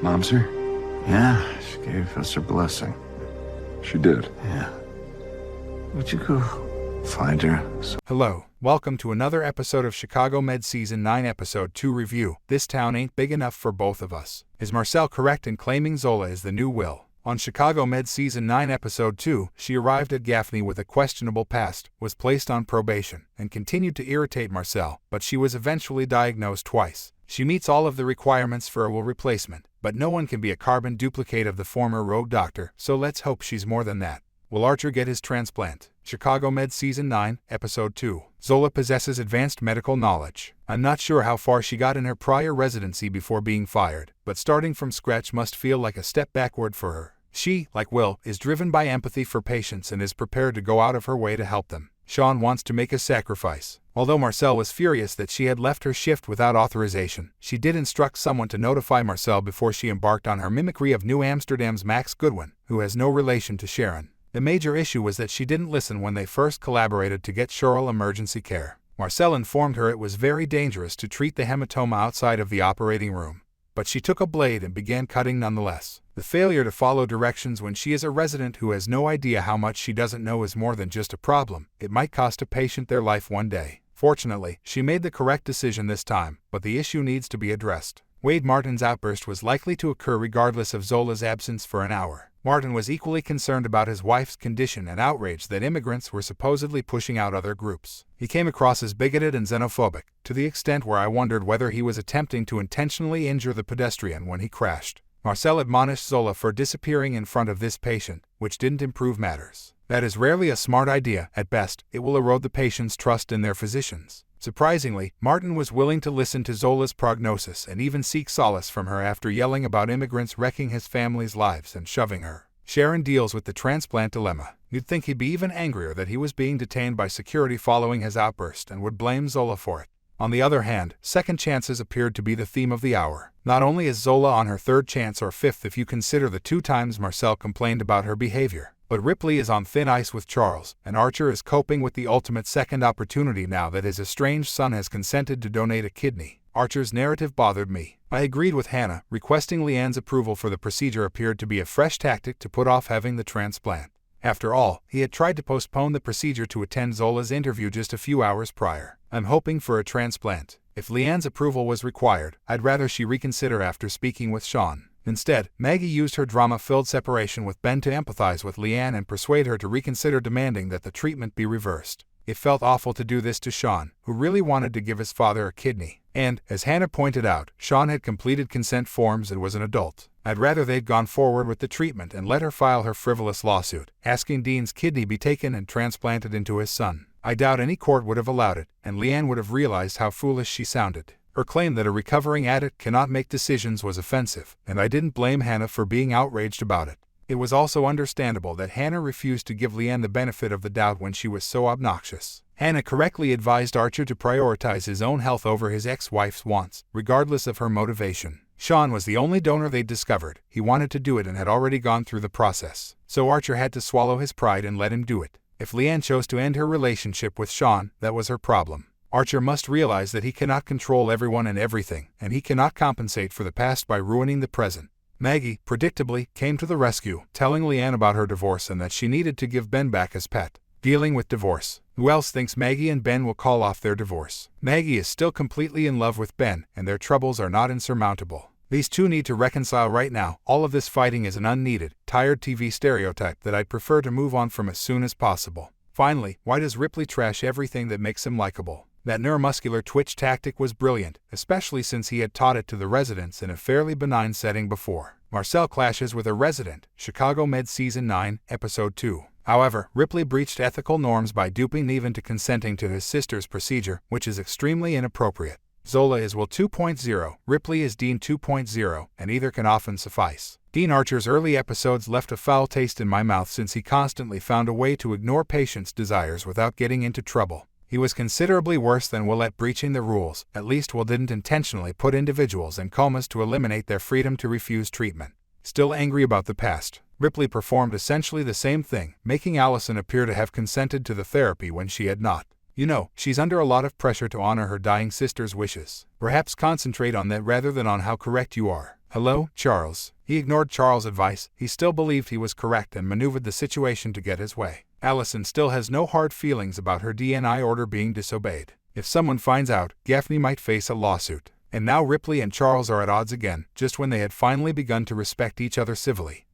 Mom's here? Yeah, she gave us her blessing. She did. Yeah. Would you go find her? Hello, welcome to another episode of Chicago Med Season 9 Episode 2 Review. This town ain't big enough for both of us. Is Marcel correct in claiming Zola is the new Will? On Chicago Med Season 9 Episode 2, she arrived at Gaffney with a questionable past, was placed on probation, and continued to irritate Marcel, but she was eventually diagnosed twice. She meets all of the requirements for a will replacement, but no one can be a carbon duplicate of the former rogue doctor, so let's hope she's more than that. Will Archer get his transplant? Chicago Med Season 9, Episode 2. Zola possesses advanced medical knowledge. I'm not sure how far she got in her prior residency before being fired, but starting from scratch must feel like a step backward for her. She, like Will, is driven by empathy for patients and is prepared to go out of her way to help them. Sean wants to make a sacrifice. Although Marcel was furious that she had left her shift without authorization, she did instruct someone to notify Marcel before she embarked on her mimicry of New Amsterdam's Max Goodwin, who has no relation to Sharon. The major issue was that she didn't listen when they first collaborated to get Cheryl emergency care. Marcel informed her it was very dangerous to treat the hematoma outside of the operating room, but she took a blade and began cutting nonetheless. The failure to follow directions when she is a resident who has no idea how much she doesn't know is more than just a problem. It might cost a patient their life one day. Fortunately, she made the correct decision this time, but the issue needs to be addressed. Wade Martin's outburst was likely to occur regardless of Zola's absence for an hour. Martin was equally concerned about his wife's condition and outraged that immigrants were supposedly pushing out other groups. He came across as bigoted and xenophobic, to the extent where I wondered whether he was attempting to intentionally injure the pedestrian when he crashed. Marcel admonished Zola for disappearing in front of this patient, which didn't improve matters. That is rarely a smart idea. At best, it will erode the patient's trust in their physicians. Surprisingly, Martin was willing to listen to Zola's prognosis and even seek solace from her after yelling about immigrants wrecking his family's lives and shoving her. Sharon deals with the transplant dilemma. You'd think he'd be even angrier that he was being detained by security following his outburst and would blame Zola for it. On the other hand, second chances appeared to be the theme of the hour. Not only is Zola on her third chance, or fifth if you consider the 2 times Marcel complained about her behavior, but Ripley is on thin ice with Charles, and Archer is coping with the ultimate second opportunity now that his estranged son has consented to donate a kidney. Archer's narrative bothered me. I agreed with Hannah. Requesting Leanne's approval for the procedure appeared to be a fresh tactic to put off having the transplant. After all, he had tried to postpone the procedure to attend Zola's interview just a few hours prior. I'm hoping for a transplant. If Leanne's approval was required, I'd rather she reconsider after speaking with Sean. Instead, Maggie used her drama-filled separation with Ben to empathize with Leanne and persuade her to reconsider, demanding that the treatment be reversed. It felt awful to do this to Sean, who really wanted to give his father a kidney. And, as Hannah pointed out, Sean had completed consent forms and was an adult. I'd rather they'd gone forward with the treatment and let her file her frivolous lawsuit, asking Dean's kidney be taken and transplanted into his son. I doubt any court would have allowed it, and Leanne would have realized how foolish she sounded. Her claim that a recovering addict cannot make decisions was offensive, and I didn't blame Hannah for being outraged about it. It was also understandable that Hannah refused to give Leanne the benefit of the doubt when she was so obnoxious. Hannah correctly advised Archer to prioritize his own health over his ex-wife's wants, regardless of her motivation. Sean was the only donor they'd discovered. He wanted to do it and had already gone through the process. So Archer had to swallow his pride and let him do it. If Leanne chose to end her relationship with Sean, that was her problem. Archer must realize that he cannot control everyone and everything, and he cannot compensate for the past by ruining the present. Maggie, predictably, came to the rescue, telling Leanne about her divorce and that she needed to give Ben back as pet. Dealing with divorce. Who else thinks Maggie and Ben will call off their divorce? Maggie is still completely in love with Ben, and their troubles are not insurmountable. These two need to reconcile right now. All of this fighting is an unneeded, tired TV stereotype that I'd prefer to move on from as soon as possible. Finally, why does Ripley trash everything that makes him likable? That neuromuscular twitch tactic was brilliant, especially since he had taught it to the residents in a fairly benign setting before. Marcel clashes with a resident, Chicago Med Season 9, Episode 2. However, Ripley breached ethical norms by duping Neve into consenting to his sister's procedure, which is extremely inappropriate. Zola is Will 2.0, Ripley is Dean 2.0, and either can often suffice. Dean Archer's early episodes left a foul taste in my mouth since he constantly found a way to ignore patients' desires without getting into trouble. He was considerably worse than Will at breaching the rules. At least Will didn't intentionally put individuals in comas to eliminate their freedom to refuse treatment. Still angry about the past, Ripley performed essentially the same thing, making Allison appear to have consented to the therapy when she had not. You know, she's under a lot of pressure to honor her dying sister's wishes. Perhaps concentrate on that rather than on how correct you are. Hello, Charles. He ignored Charles' advice. He still believed he was correct and maneuvered the situation to get his way. Allison still has no hard feelings about her DNI order being disobeyed. If someone finds out, Gaffney might face a lawsuit. And now Ripley and Charles are at odds again, just when they had finally begun to respect each other civilly.